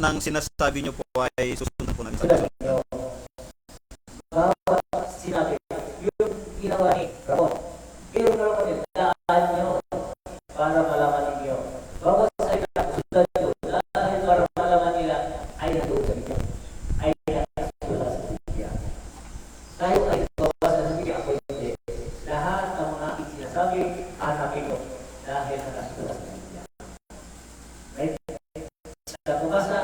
Ang sinasabi niyo po ay susunod po namin. Sinabi, yung ginawa ni Ramon, yung Ramon, daan nyo para malaman ninyo. Bawat salita, sundan nyo, dahil para malaman nila, ay nandoon sa Biblia. Ay nakasulat sa Biblia. Tayo ay babasa sa Biblia, ako hindi. Lahat ng mga aking sinasabi, hanapin ko, dahil nakasulat sa Biblia. Right? Sa bubasa,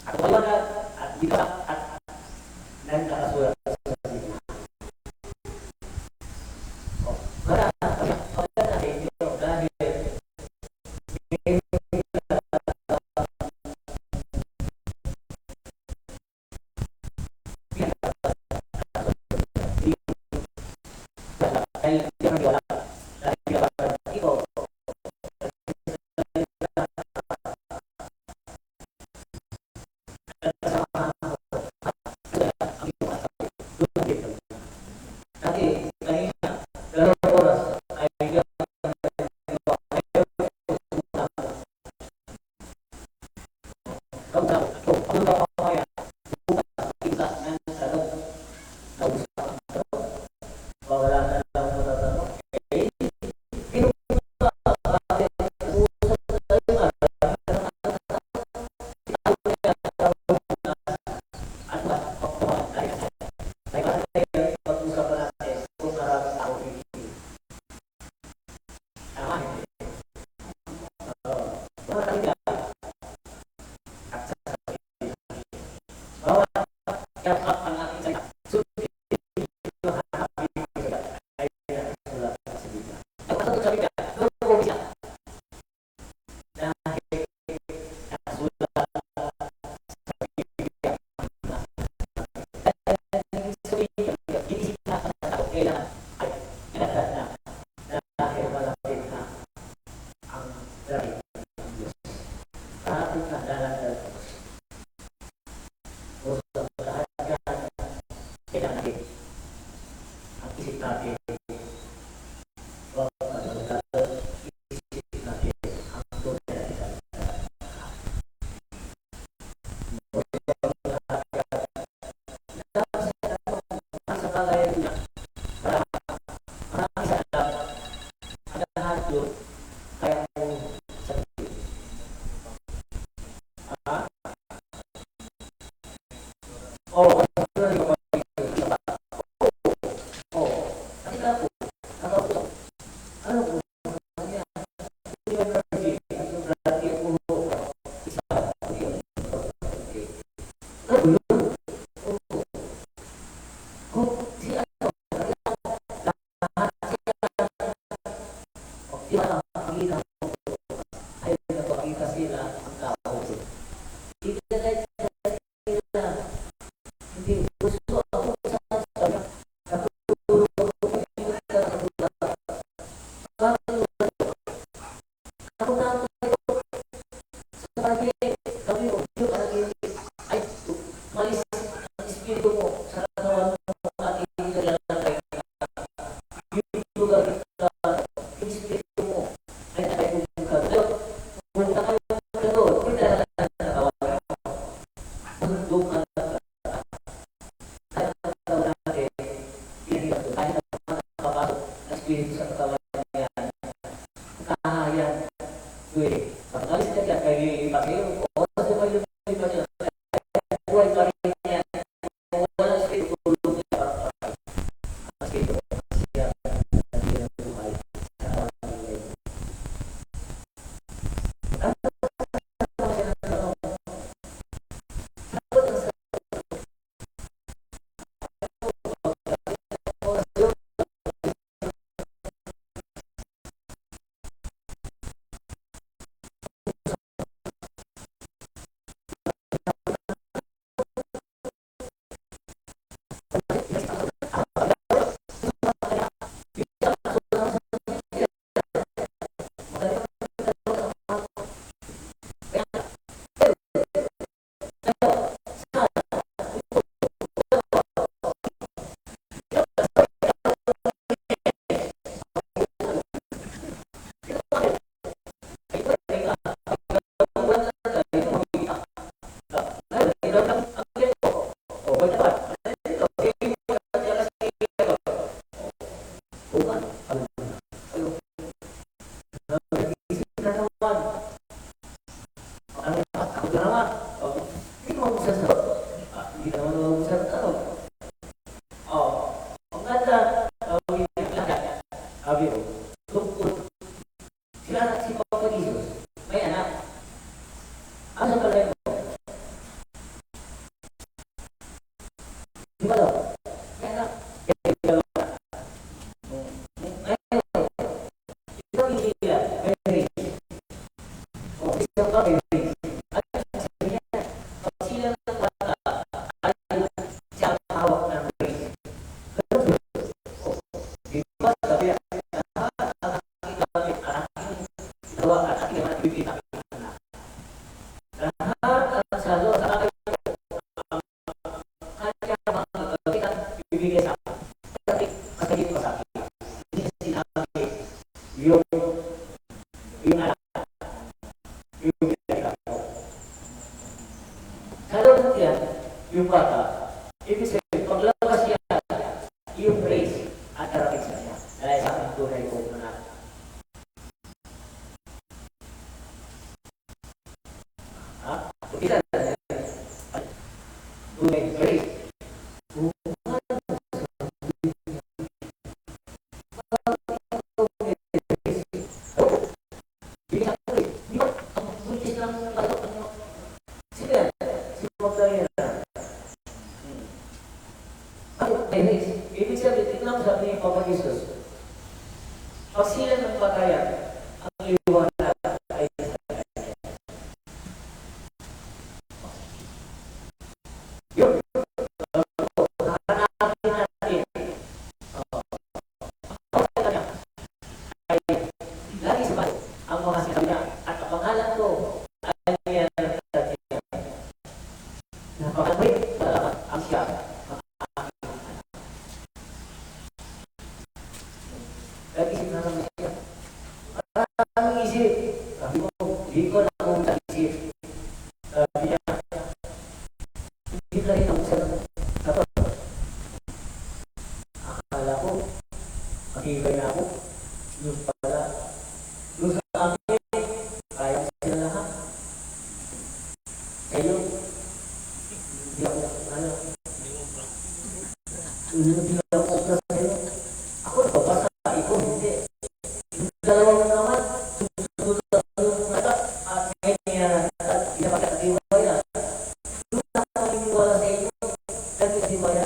at paliwanag, at diba, at nakasulat sa Biblia. Para natin dito, dahil espiritu mo, sa katawan mo, at inilalagay ka. Yung lugar ka, yung espiritu mo, ay nakaibuhin ka. Kung nakaibuhin ka doon, pinalagay ka sa katawan mo. Doon ka na kahit ang katawan natin, pinagiging doon. Kahit ang makakapasok na espiritu sa katawan niya, kahayan. Pwede. Pag alis ka dyan, kayo ipagay yung oras na kayo ipagay. Buhay pa rin yan. Kung walang espiritu, tulog niya. Ang espiritu siya, hindi na buhay. Sa katawan niya. Ano siya ng tanong? Sagot ang yung bata, ibig sabihin, paglabas siya, yung praise at karapit sa niya. Dahil sa aking tunay ko na kita na tunay praise. Ibig sabihin, tignan mo sabi ni Papa Jesus, pag sila ng patayan, ang iwanan ay yun. Hanapin natin. Ay, lagi sa bahay, ang mga sinabi niya, at ang pangalan ko ay niya napakawit, ang siya. Isip na naman siya. Maraming isip. Sabi ko, hindi ko na kung isip. Sabi niya, hindi na rin ako sa akala ko, makikay na ako. Yung pala, yung sa akin, kaya sila lahat. Kayo, hindi ako, hindi ako opera sa'yo. Ako, basta dalawang naman, susunod yung mata, at ngayon pinapagkatiwala. Doon na paniniwala sa inyo, nagkatiwala.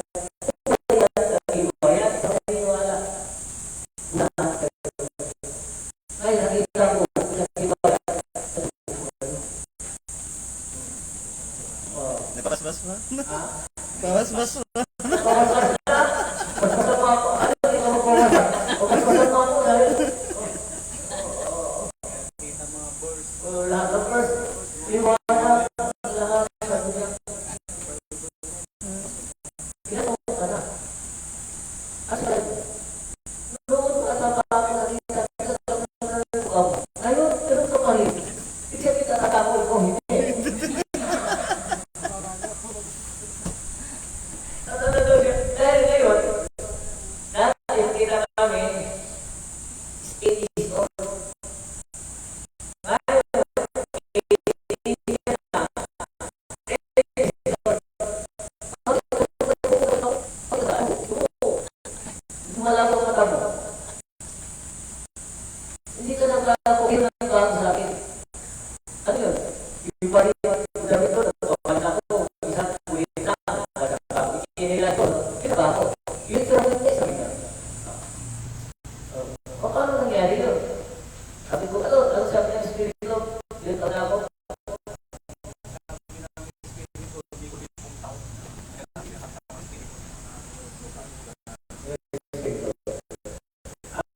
Kaya nagkatiwala, paniniwala. Ay, nakita ko, nagkatiwala. Nagpapasbas ba? Papasbas ba? Papasbas na? Pasbasa pa ako. Ano yung ikaw magpapasbas? O pasbasa pa ako dahil lahat ng first, iwanan lahat sa niya.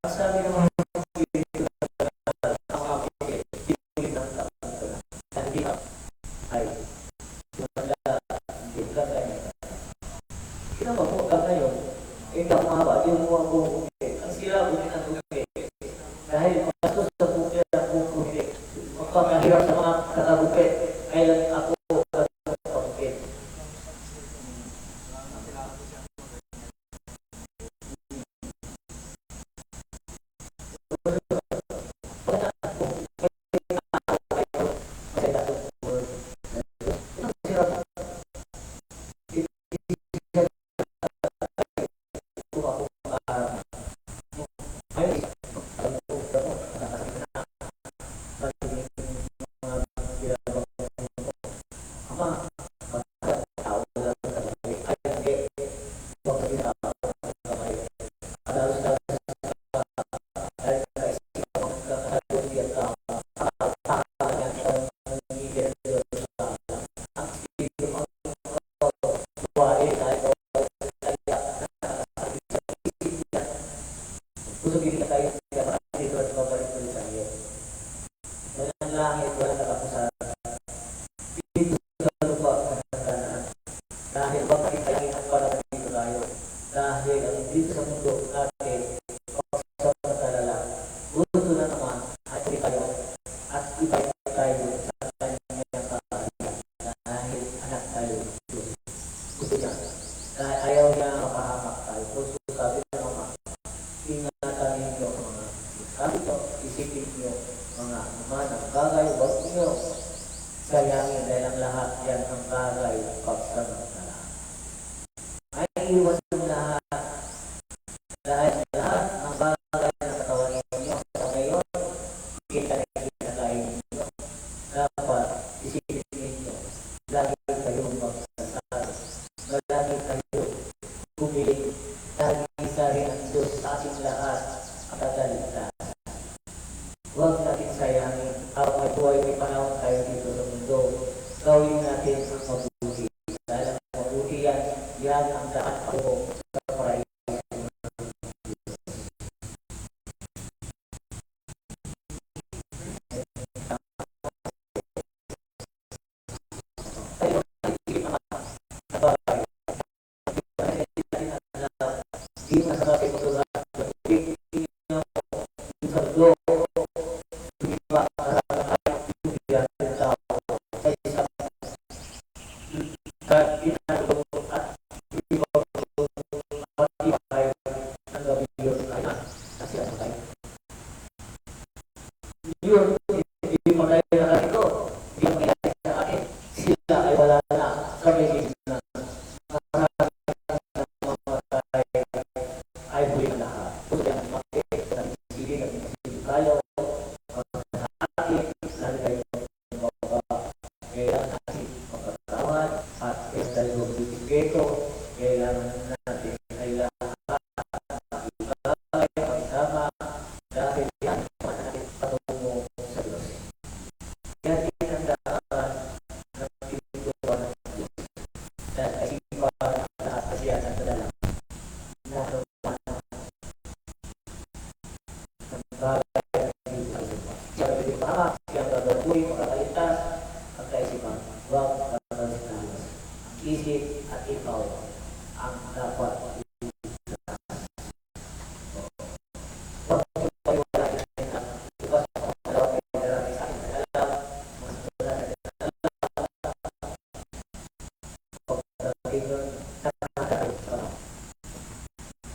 ang sabi ng mga Espiritu ang mga bukit, hindi ng taon ko na. Hindi ay wala, hindi ka ganyan. Kinawa po ka ngayon, hindi ako mahaba, yung mga bukit. Ang sila bukit ang bukit. Dahil bastos sa bukit ang bukit. Magpapahirap sa mga kakabukit. Kailan ako kakabukit. Sayangin dahil ang lahat yan ang bagay pagsamantala. Ay iwas ng lahat dahil lahat ng bagay na katawan ninyo sa ngayon, kita tayo ninyo. Dapat isipin ninyo, lagi kayong magsasalo, lagi kayo gumiling, dahil isa rin ang Diyos sa ating lahat ang kagaligtasan. Huwag natin sayangin, ang buhay may panahon tayo dito sa mundo. Gawin natin ang mabuti. Dahil ang mabuti yan ang daan ako sa paraiso. Di masarap ito sa isip at ikaw ang dapat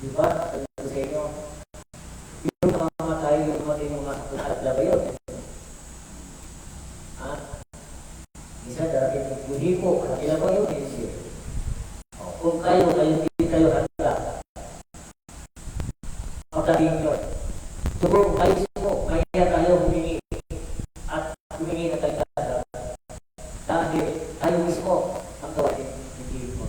diba? Sa inyo, yung mamamatay, yung matatla ba yun? Ha? Isa darating ng buhi ko, ilan ba yun? Kung kayo, hindi kayo handa, pagdating yun. Siguro, kayo mo, kaya tayo humingi at humingi na tayo dahil tayo mismo ang gawain hindi mo.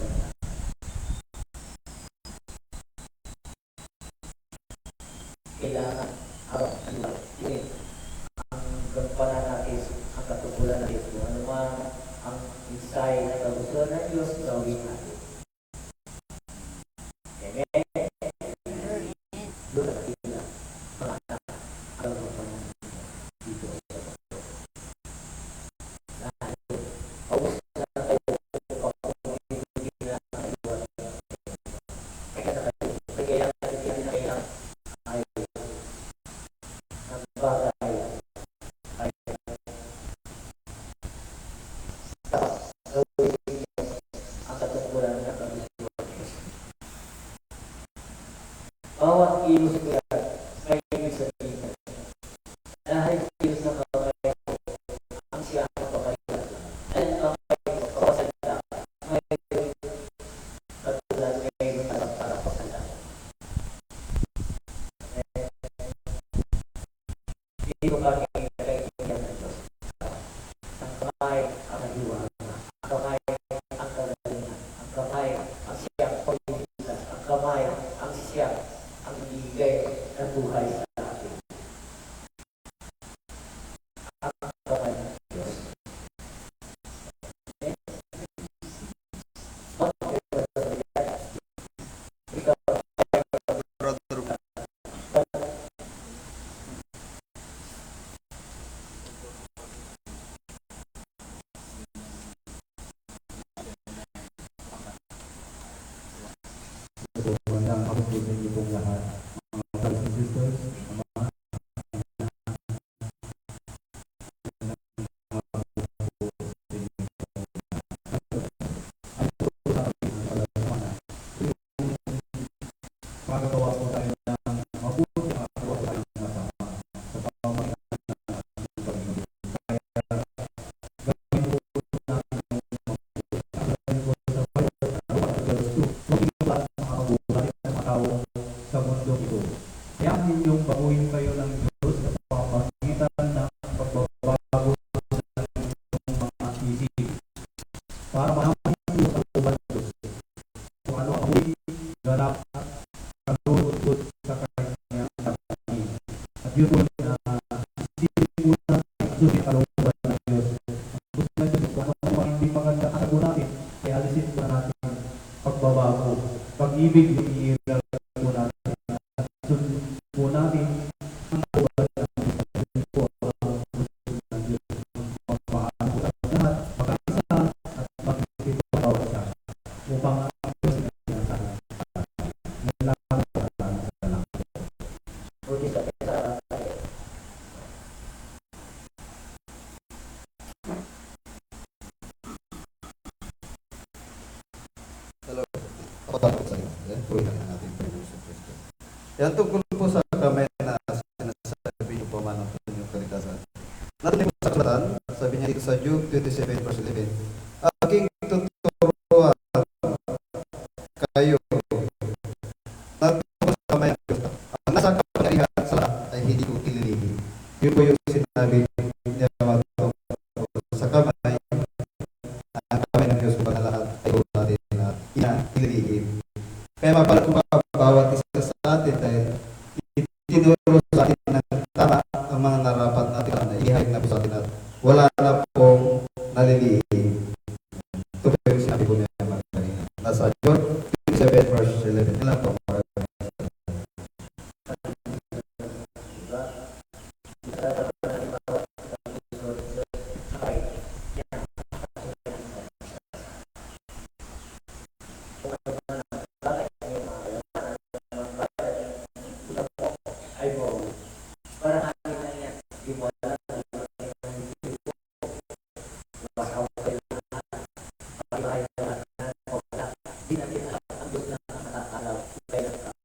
Kailangan harap ini ang gampanan natin, ang katugulan natin, kung ano man ang insay na kagustuhan ng Diyos, gawin natin. Amen? Doon na Bawat kilos ko yan, may ibig sabihin. Dahil kilos ng kamay ko, ang siya ang kapagalitan. Dahil ang kamay ko, kawasalita, may katulad, may matarap para pasalita. Dito kami kaibigan ng Diyos. Ang kamay ang hiwa. Ang kamay ang kagalingan. Ang kamay ang siyang pagbibigan. Ang kamay ang siyang ang bigay ng buhay sa atin. Ang kamay ng Diyos. Magandang hapon sa inyo pong lahat. Mga brothers and sisters, mga magagawa po tayo ng mabuti at magawa tayo ng masama sa pamamagitan ng Panginoon. Kaya gawin po natin yung mabuti. Gawin po sa Bible, Verse 2, huwag niyo lahat makabuhay ng tao sa mundo ito. Kaya ninyong baguhin kayo ng Diyos sa pamamagitan ng pagbabago ng inyong mga isip para malaman niyo sa uban ng Diyos kung ano ang buhay, ganap at kalulugod sa kanyang pagkain. At yun po na isipin po natin ang sulit kalooban ng Diyos. Ang gusto ng Diyos, kung ano ang hindi maganda sa buhay natin, kaya alisin po natin pagbabago. Pag-ibig, iiral po natin. At sundin po natin ang kalooban ng Diyos. Yun po ang gusto ng Diyos. Magpapaan po ang lahat, magkaisa at mag-ibig po ang bawat isa. Upang ang Diyos na sinasabi. Nalaman po ang salamat. Buti sa pesa tayo. Hello. Kapatid sa inyo. Yan, tuloy na natin po yung Kristo. Yan, tungkol po sa kamay na sinasabi niyo po man ang inyong kalikasan. Natin po sa kasulatan, sabi niya dito sa Job 27 verse 11, aking tuturuan kayo na tungkol sa kamay ng Diyos. Ang nasa kapangyarihan sa lahat ay hindi ko kililihin. Yun po yung sinabi niya tungkol sa kamay. Ang kamay ng Diyos po na lahat ay huwag natin na kililihin. Kaya mapalat po bawat isa sa atin dahil itinuro sa atin ng tama ang mga narapat natin na ihayag na po sa atin at wala na pong nalilihin. Ito po yung sinabi ko niya mga kanina. Nasa John 27 verse 11. Yan lang po. Ay po, parang akin na yan. Di mo alam na masawa kayo lahat. Pag-ibahay na lahat. Di natin alam ang Diyos na nakakalaw. Kaya ang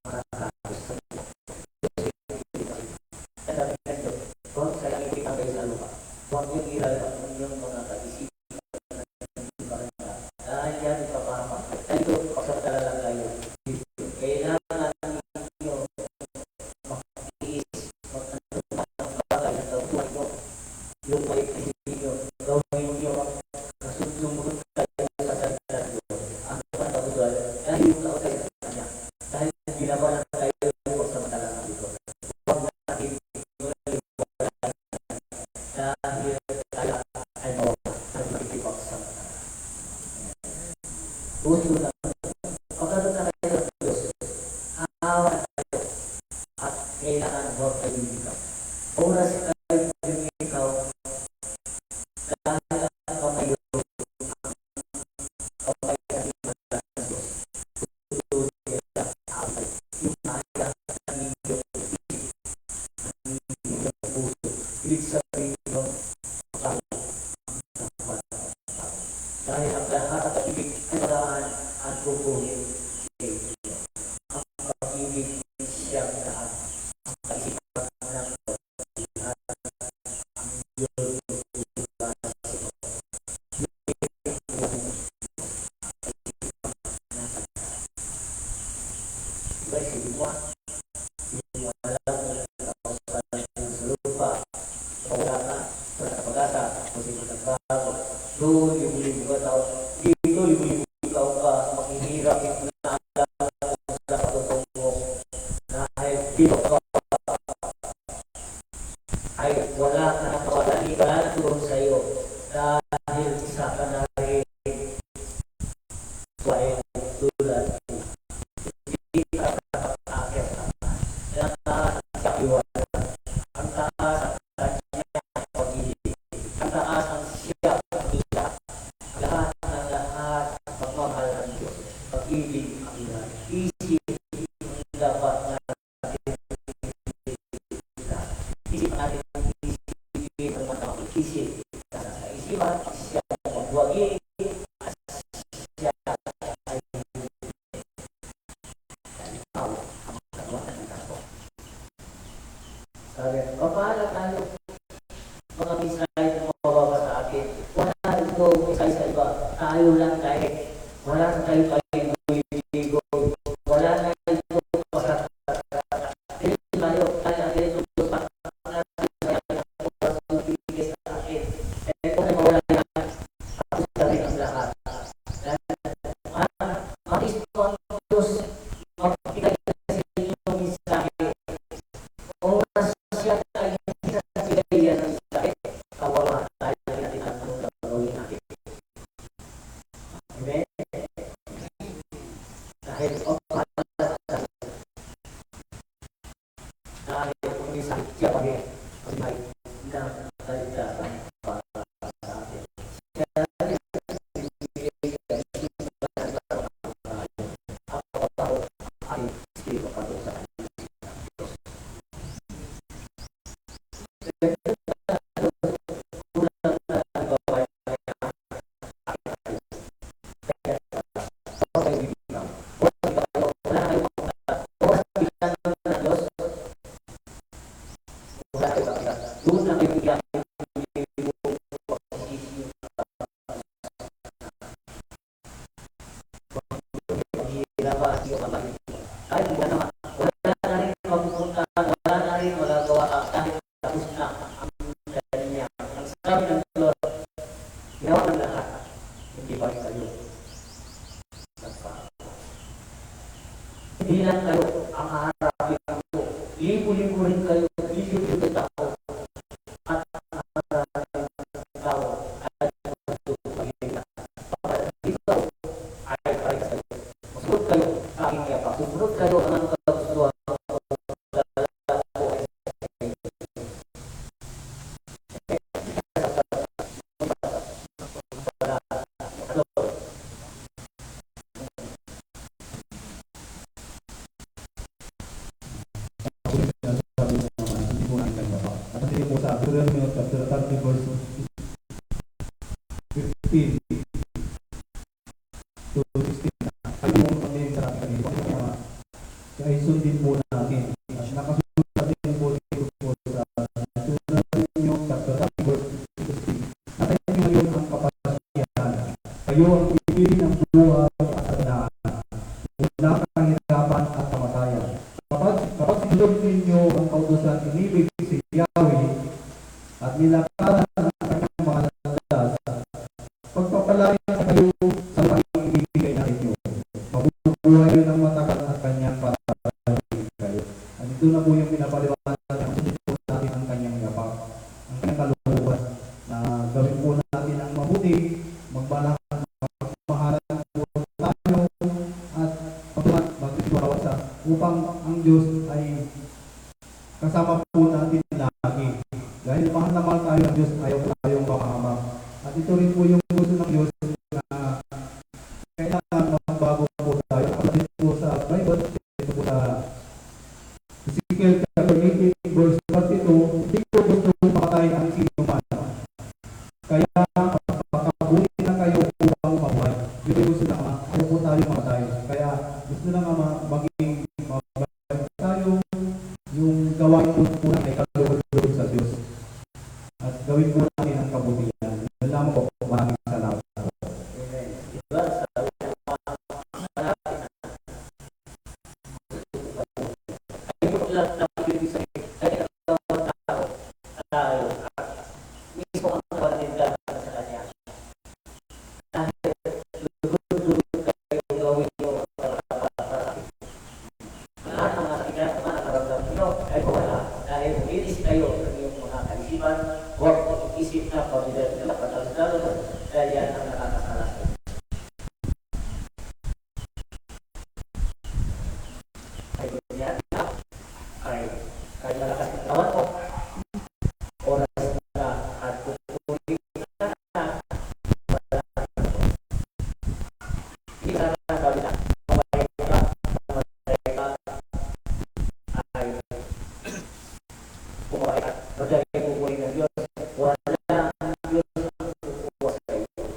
makakalaw sa Diyos. At sabi ng Diyos, kung sa langit kita kayo sa lupa, huwag yung iral ang inyong mga kaisipan. Dahil yan ipapama. Ito, pagsamantala lang kayo. Kailangan ninyo mag-iis, mag-antupan ng bagay na buhay mo. Yung may isipin nyo, gawin nyo ang sumunod kayo sa salita ng Diyos. Ang pagkakutuan, dahil yung kautay sa Kanya. Dahil ginawa lang kayo yung pagsamantala ng dito. Huwag natin inulimutan dahil kaya ay mo ang makikipagsamantala. Puso na pagkaroon na kayo ng Diyos, aawa tayo at kailangan huwag kayo ikaw. Oras kayo ikaw dahil ang kamayo ang pagkakita ng Diyos. Tutuloy sila away. Yung kaya ng inyong isip, ang inyong puso. Ibig sabihin ng dahil ang lahat at ibig ay pagkakitaan at pupunin sa inyo. Ang pag-ibig siyang lahat. Ang kaisipan ng pag-ibig at ang Diyos tutulan sa'yo. Iba siwa. Yung walang kausalan sa lupa. Pagkata, kasi magkagbago. Doon, libo-libo ka tao. Dito, libo-libo ikaw ka. Maghihirap yung naalala mo sa katotong mo. Dahil dito ka ay wala ka nakawala doon sa'yo. Dahil isa ka na rin sway tulad mo. Hindi ka nakakakit ka. Nakakakiwala. Ang taas ang kanya pag-ibig. Ang taas ang siya pag-ibig. Lahat ng lahat pagmamahal ng Diyos. Pag-ibig ang ilan. Isip ang dapat natin. Isip natin ang isip ang matapos. Isip. Sa isipan siya pagwagi. Siya ay ikaw ang kagawahan ng tao. Sabi, paano tayo mga misay na mababa sa atin? Wala ito misay sa iba. Tayo lang tayo. Wala na tayo pag-igo. Wala na ito pasat. Tayo natin ito sa atin. Ito na mawala na. Tapos sabi ang lahat. Mag-isip ang Diyos. Magpigay na sa inyong mensahe. Kung siya ay sinasigay ng sakit, kawawa tayo natin ang gagawin natin. Amen? Dahil dahil kung may sakit siya pag-ibig ay nagsalitasan para sa atin. Kaya ako ay sino pa doon sa kanya. Kahit wala na rin mapupunta, wala na rin magagawa dahil tapos na ang kanya. Ang sabi ng Lord, ginawa ng lahat, hindi ba kayo nagbago? Hindi lang kayo ang haharapin ko. Libo-libo rin kayo, libo-libo tao. At ang haharapin ng tao ay magtutupagin. Para ikaw ay para sa'yo. Masunod kayo sa aking yapak. Sumunod kayo ang kagustuhan ko. At hindi po sa Deuteronomy chapter 30 verse 15 to 16. Ay mo kami sa kanila. Kaya sundin po natin. At nakasunod din po dito po sa Deuteronomy chapter 30 verse 15. At kayo ngayon ang kapasyahan. Kayo ang pipili ng buhay at kagandahan. Wala kang hirapan at kamatayan. Kapag sinunod ninyo ang kautusan inibig si Yahweh at nilakaran ang kanyang mga landas, pagpapalain kayo sa pag-ibigay na inyo. Mabubuhay yun ang matagal at kanyang pag-ibig kayo. At ito na po yung pinapaliwanag natin. Sunod po natin ang kanyang yapak, ang kanyang kalooban, na gawin po natin ang mabuti, magbalak, magmahalan po tayo, at magtitiwala upang ang Diyos ay kasama po natin lagi. Dahil mahal na mahal tayo ng Diyos, ayaw po tayong papahamak. At ito rin po yung gusto ng Diyos na kailangan magbago po tayo. Kapatid po sa Bible, ito po sa Ezekiel chapter 18 verse 32, hindi ko gusto makatayin ang sino man. Kaya pagkabuti na kayo sunod-sunod kayo gawin nyo para lahat ng mga sakit na nakaramdam nyo ay wala dahil inis kayo ng iyong mga kaisipan, huwag isip na pamilya nila patalo-talo dahil yan ang nakakasalas. Ay malakas ng kawan ko. Oras na at kukunin na wala. Hindi ka na sabi na mamatay ka ay bumahay ka. Dahil kukunin ng Diyos, wala ang Diyos ang kukuha sa iyo.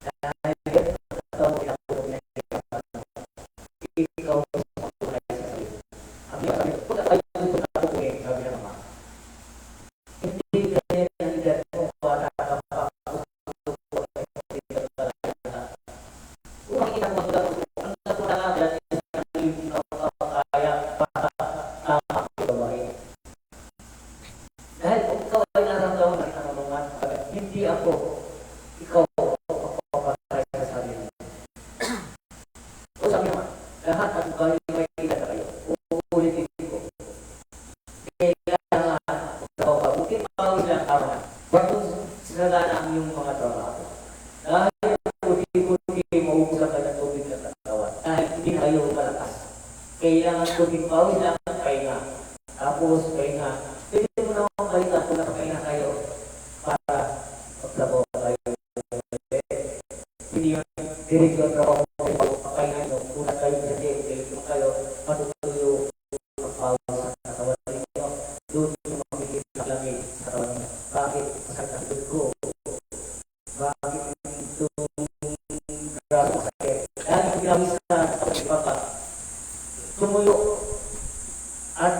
Dahil ikaw ang kukunin ng Diyos. Ikaw ang kukunin sa iyo. Ang Diyos sabi, kung kayo kukunin, sabi na naman. Hindi kaya ang lider mo para kapag-kukuha sa iyo. Kung makikita mo ang natural na hindi kaya para gawain. Dahil kung ikaw ay naramdaman ng kanulungan, hindi ako, ikaw ang papatay sa sarili. O sabi naman, lahat at kayo may kita na kayo. Uulitin ko. Kailangan ikaw ka. Bukit pawis lang tama na. Huwag kong sinagana ang iyong mga trabaho. Dahil kunti-kunti maubusan kayo ng tubig ng katawan. Dahil hindi na kayo malakas. Kailangan kunti pawis lang ang pahinga. Tapos pahinga. Pwede mo naman pahinga kung nakapahinga kayo para magtrabaho kayo. Hindi yung direct yung trabaho kayo. Pahinga nyo. Una kayo sa direct kayo. Matutuyo ang pawis sa katawan ninyo. Doon yung makikita lamig sa katawan ninyo. Bakit? Masakit ang dugo ko. Bakit yung grabe masakit? Dahil yung ginawis na pagpapaka. Tumuyo. At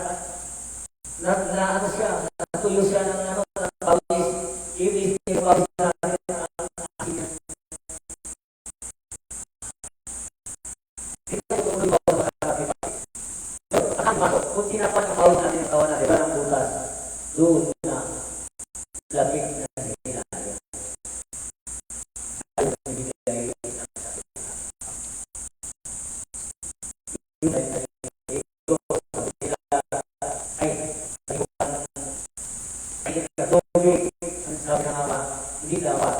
ano siya, natuyo siya ng ano, ng pawis. Ibig yung pawis natin ang akin. Ito yung tumuyo ako sa natin. Akan masok, kung tinapan ang pawis natin ang kawan natin, parang butas. Doon na lamig na nila. Ayaw na bigay ng sakit. Yun ay sabi ng Ama, hindi dapat.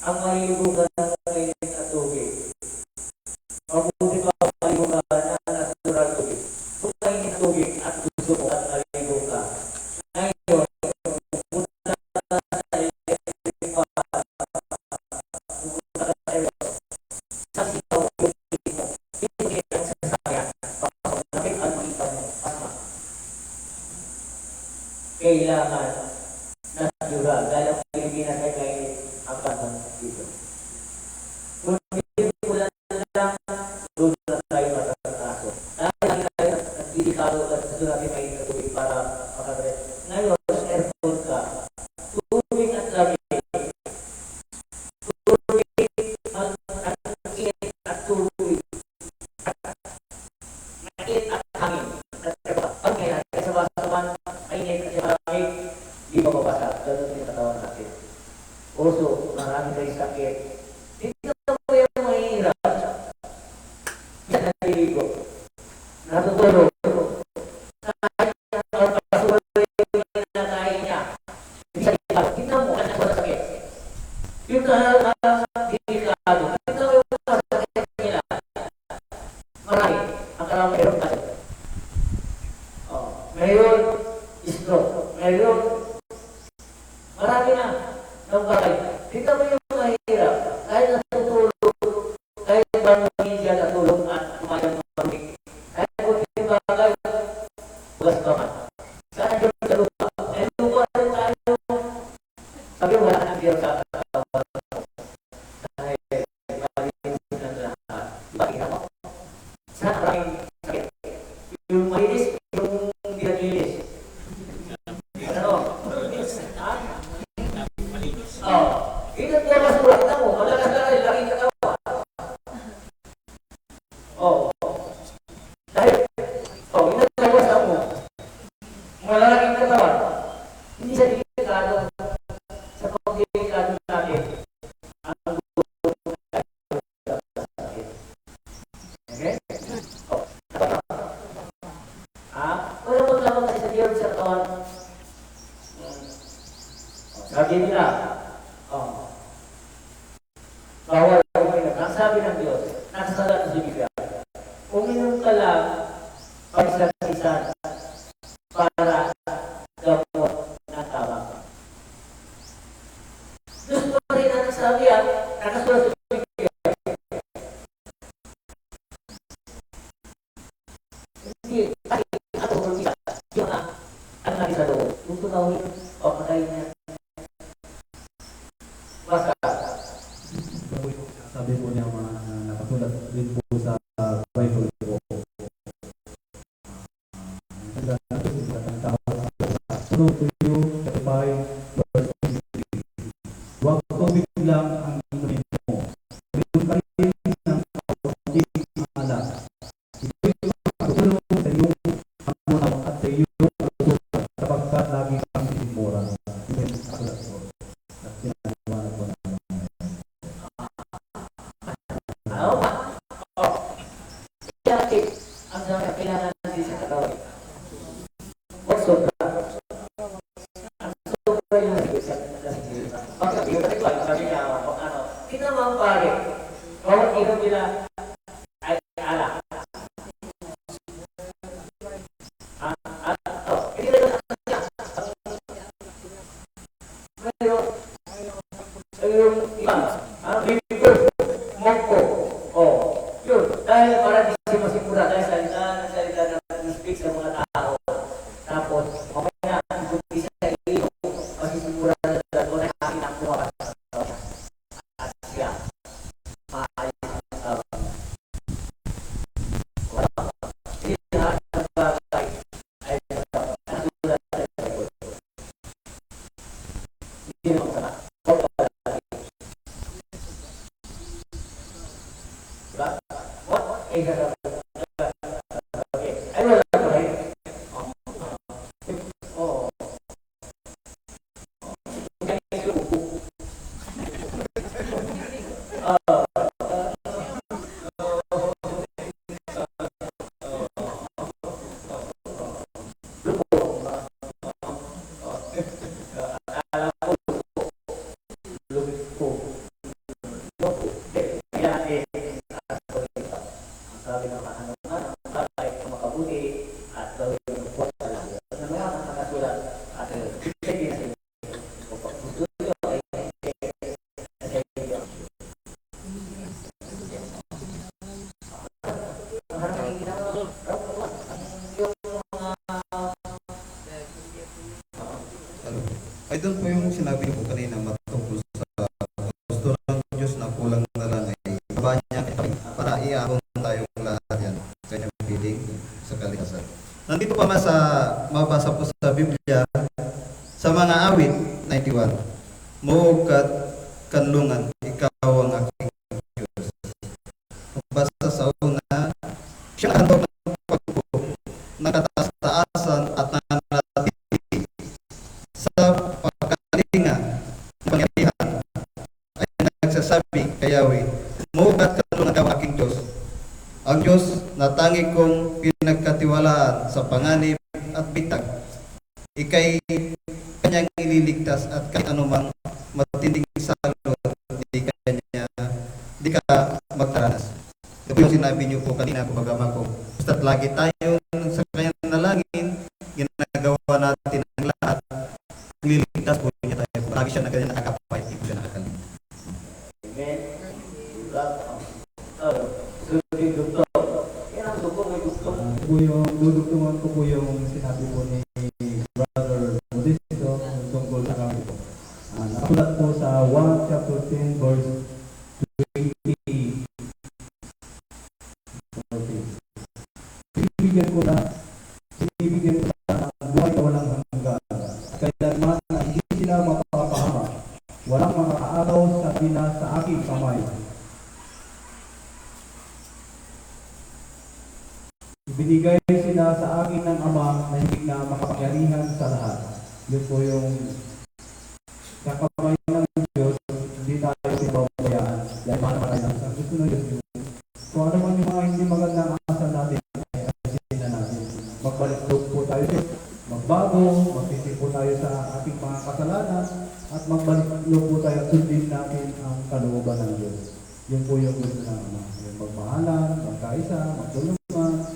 Ang malibugan ng mainit na tubig. Mabuti pa ang malibugan ng natural tubig. Kung mainit na tubig at gusto mo at malibugan. Ngayon, pumunta ka sa electric pa. Pumunta ka sa electric. Sa sitaw yung tubig mo. Hindi ang sasakyan. Pagkakamit ang makita mo. Asma. Kailangan natural. Dahil ang Pilipinas ay kainit ang katang dito. Kung hindi ko lang doon na tayo matataso. Dahil tayo nagdidikado at doon natin may tubig para makagret. Ngayon, sa airport ka, tubig at lamig. Tubig at init at tubig. Mainit at hangin. Pag kaya, kasama-saman, mainit at malamig, di ba mabasa? Ganun yung katawan natin. Puso, marami kayo sakit. Dito mo yung mahirap. Yan ang naliligo. Natutulog. Kahit ang pasuloy yung kinakain niya. Hindi sa ikaw. Tignan mo, anak ko na sakit. Yung delikado. Tignan mo yung sakit nila. Marami. Ang karami meron kasi. Ngayon, stroke. Ngayon, marami na ng bagay. Tignan mo yung mahirap. Kahit natutulog, kahit marami siya natulog at kumayang pamig. Kahit kung yung bagay, bukas ka man. Saan yung sa lupa? Eh, lupa rin tayo. Sabi mo, wala nang biyang sa katawan. Dahil sabihin nila, bawal uminom. Ang sabi ng Diyos, nakasalat sa Biblia, uminom ka lang pagsakisan para gamot ng tama. Diyos pa rin ang sabi yan, nakasulat sa Biblia. Hindi, ako rumisa, yung ang naging sa loob. Kung tunawin, o patayin niya. Basta, Sabi po niya mga nakasulat din po sa Bible po. So to you, chapter 5, verse 23. Huwag tubig lang ang inumin mo. Mayroon ka rin ng kaunting alam. Ito'y makatulong sa iyong pamunaw at sa iyong pagkukulat sapagkat lagi kang sinimura. Ito yung nakasulat po. At pinaliwanag po namin. ang dami kailangan natin sa katawan. Huwag sobra. Ang sobra yung pagkabi, sabi niya, kita mga pare, bawat inom nila ay alak. Hindi na yung iba, bibigol, mongko, yun, dahil para di siya masimura, dahil salita ng speak sa mga tao, tapos, okay na, hindi siya iyo, masimura na sila, o nakakin ang buha at siya, maayos ang tao. Hindi lahat ng bagay ay nasulat sa Bible. Hindi naman sana. Ay doon po yung sinabi ko kanina matungkol sa gusto ng Diyos na kulang na lang ay baba niya para iahon tayong lahat yan. Kanyang piling sa kalikasan. Nandito pa mabasa po sa Biblia sa mga awit 91. Mukat kanlungan, ikaw ang aking Diyos. Basta sa una, siya ang handog ng pagbuo, nakataas-taasan at nananatili sa pagkalinga ng pangyarihan ay nagsasabi kay Yahweh, mukat kanlungan ikaw ang aking Diyos. Ang Diyos na tangi kong pinagkatiwalaan sa panganib at bitag, ikay kanyang ililigtas at kahit anumang matinding salot, di ka magtaranas. Ito yung sinabi niyo po kanina, kumbaga ko, basta't lagi tayo sa kanyang nalangin, ginagawa natin ang lahat, liligtas po niya tayo. Lagi siya na ganyan nakakapay, hindi po siya nakakalimit. Amen. Po yung dudugtungan ko po yung sinabi po ni Brother Modesto tungkol sa kami po. Nakasulat po sa 1 chapter 10 verse 20. Sinibigyan ko na buhay na walang hanggan. Kailanman na hindi sila mapapahama. Walang makakaagaw sa sa aking kamay. Ibinigay sila sa akin ng Ama na hindi na makapangyarihan sa lahat. Yun po yung kakamay ng Diyos, hindi tayo pinababayaan. Dahil mahal lang sa gusto ng Diyos. Kung ano man yung mga hindi magandang asal natin, ay ayusin na natin. Magbalik po tayo, magbago, magtitin po tayo sa ating mga kasalanan, at magbalik Diyos. Yun po yung gusto ng Ama. Yung magmahalan, magkaisa, magtulungan,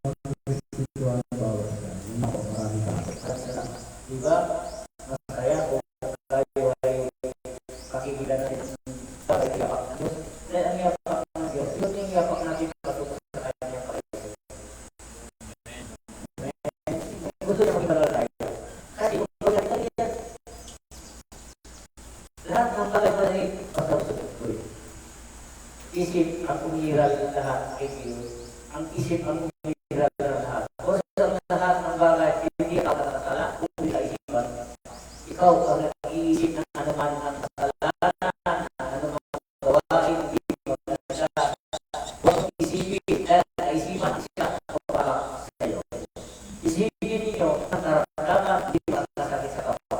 magpipituan bawat isa. Yun ako, maraming salamat. Diba? Masaya kung tayo ay kakikita natin sa yapak ng Diyos. Dahil ang yapak ng Diyos, yun yung yapak natin patungo sa kanyang Panginoon. Gusto niya maging tayo. Kasi kung maging tayo yan, lahat ng bagay-bagay pasawag-sawag. Isip ang umiral lahat kay Diyos. Ang isip ang umiral lahat. O sa lahat ng bagay, hindi ka nakakasala, hindi ka isipan. Ikaw ang nag-iisip ng anuman ang kasalanan, ng anuman gawain, hindi mo na siya. Huwag isipin, dahil naisipan siya o para sa iyo. Isipin ninyo ang karamdaman, hindi makasakit sa kapwa.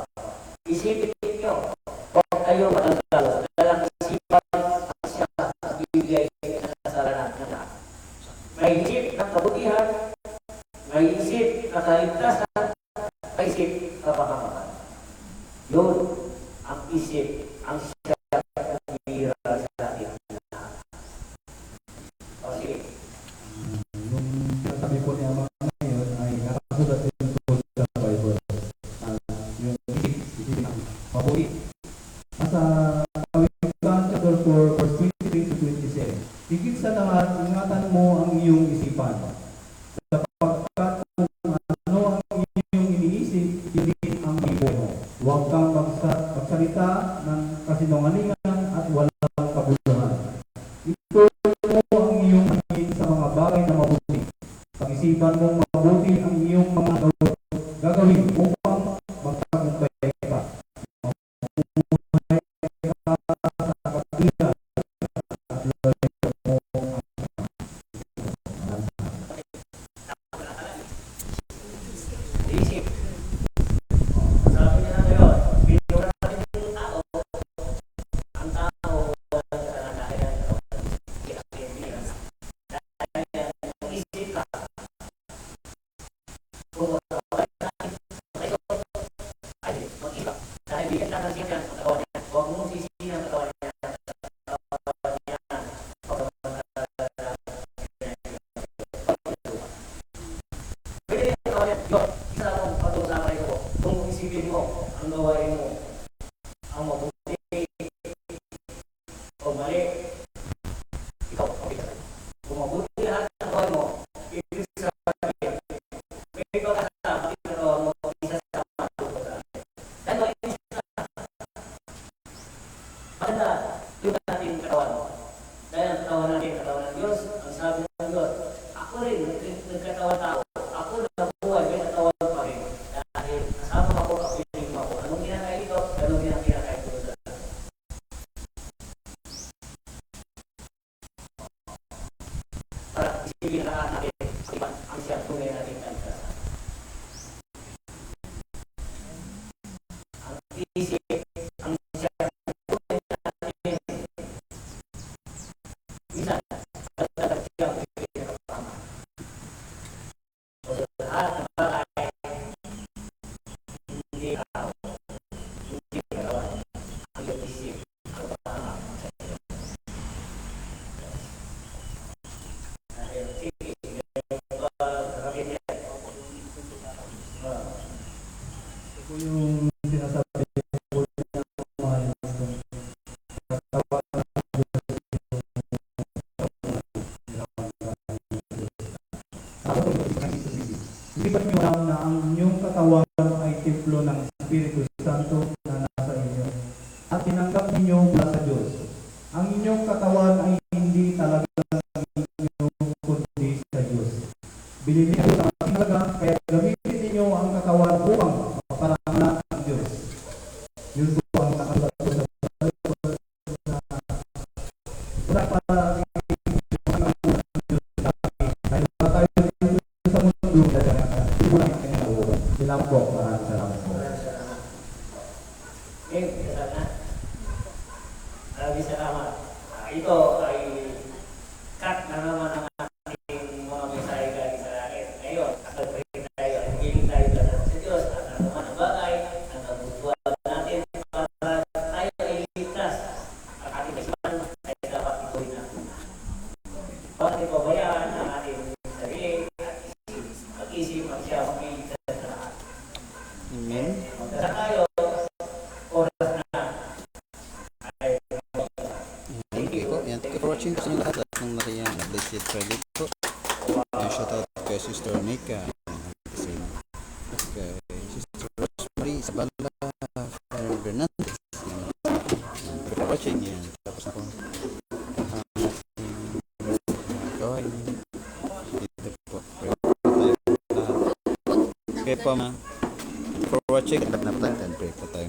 Isipin ninyo, huwag kayo matalalo, dahil ang isipan siya ang bibigay ng kasalanan ng lahat. May isip ng kabutihan, may isip ng kaligtasan, may isip ng kapahamakan. Yun ang isip, ang siya ang bihira sa ating lahat. O sige. Yung sinasabi po ni Ama ngayon ay nakasulat din po sa Bible. Yung isip ng mabuti. Nasa Kawikaan chapter 4, verse 23 to 27. Higit sa lahat, ingatan mo ang iyong isipan. Sapagkat kung ano ang iyong iniisip, hindi ang ibo mo. Huwag kang magsalita ng kasinungalingan at walang kabuluhan. Ito mo ang iyong hingin sa mga bagay na mabuti. Pag-isipan mong mabuti ang iyong mga gagawin upang magtagumpay ka. Mabuhay ka sa kapila at lalagyan mo ang Isip. Sabi niya na ngayon, binura natin yung tao. Ang tao, walang kalagayan. Dahil ang isip ka, kung makakawin natin, ay mag-iba. Dahil bigyan natin siya ng katawan niya. Huwag mong sisihin ang katawan niya. Pwede yung katawan niya. Yun, isa akong pag-usapan ko. Kung isipin mo, ang gawain mo, ang mabuti, o mali, ikaw, okay ka. Kung mabuti lahat ng gawain mo, ibig sabihin, may pagkasama, ibig gawain mo, isa sa mga dahil maganda, yung natin yung katawan mo. Dahil ang katawan natin, katawan ng Diyos, ang sabi ng Diyos, ako rin, nagkatawan tao, ako nabuhay, may katawan pa rin. Dahil kasama ako, kapiling mo ako. Anong kinakain ito? Anong kinakain ko sa para isipin lahat natin, ang siya tunay natin kaligtasan. Ang isip, ang siya tunay natin. Minsan, talagang siya ang bibigyan ng kapama. O sa lahat ng bagay, hindi ikaw, hindi ikaw, ang iyong isip, ang kapama sa iyo. Dahil, sige, sasabihin niya. Ito po yung sinasabi po ng mahal na katawan ng Diyos. Iban niyo lang na ang inyong katawan ay templo ng Espiritu Santo na nasa inyo at tinanggap ninyo mula sa Diyos. Ang inyong katawan ay hindi talaga inyo kundi sa Diyos. Binili niyo sa ating talaga, kaya gamitin ninyo ang katawan upang maparangalan ang Diyos. Yun po ang nakasulat po sa Bible na wala para dahil wala tayo dito sa mundo dahil wala ang kanyang looban. Sila po, maraming salamat po. Sana. Maraming salamat. Ito ay cut na naman ang ating mga mensahe galing sa langit. Ngayon, kakagpahin tayo at hiling tayo sa Diyos at ang naman ang bagay ang kabutuan natin para tayo ay ligtas. Ang ating kasipan ay Magdasal tayo, oras na. Ay, Thank you po. Yan. Thank you for watching po sa inyo lahat. Lahat ng nakiyang blessed Friday po. Yan, shoutout kay Sister Nika. Kay Sister Rosemary Isabella Fernandez. Yan. Thank you for watching. Yan. Tapos na po. Dito po. Pray po tayo lahat. Okay po, ma. For watching. Lahat na po tayo. Pray po tayo.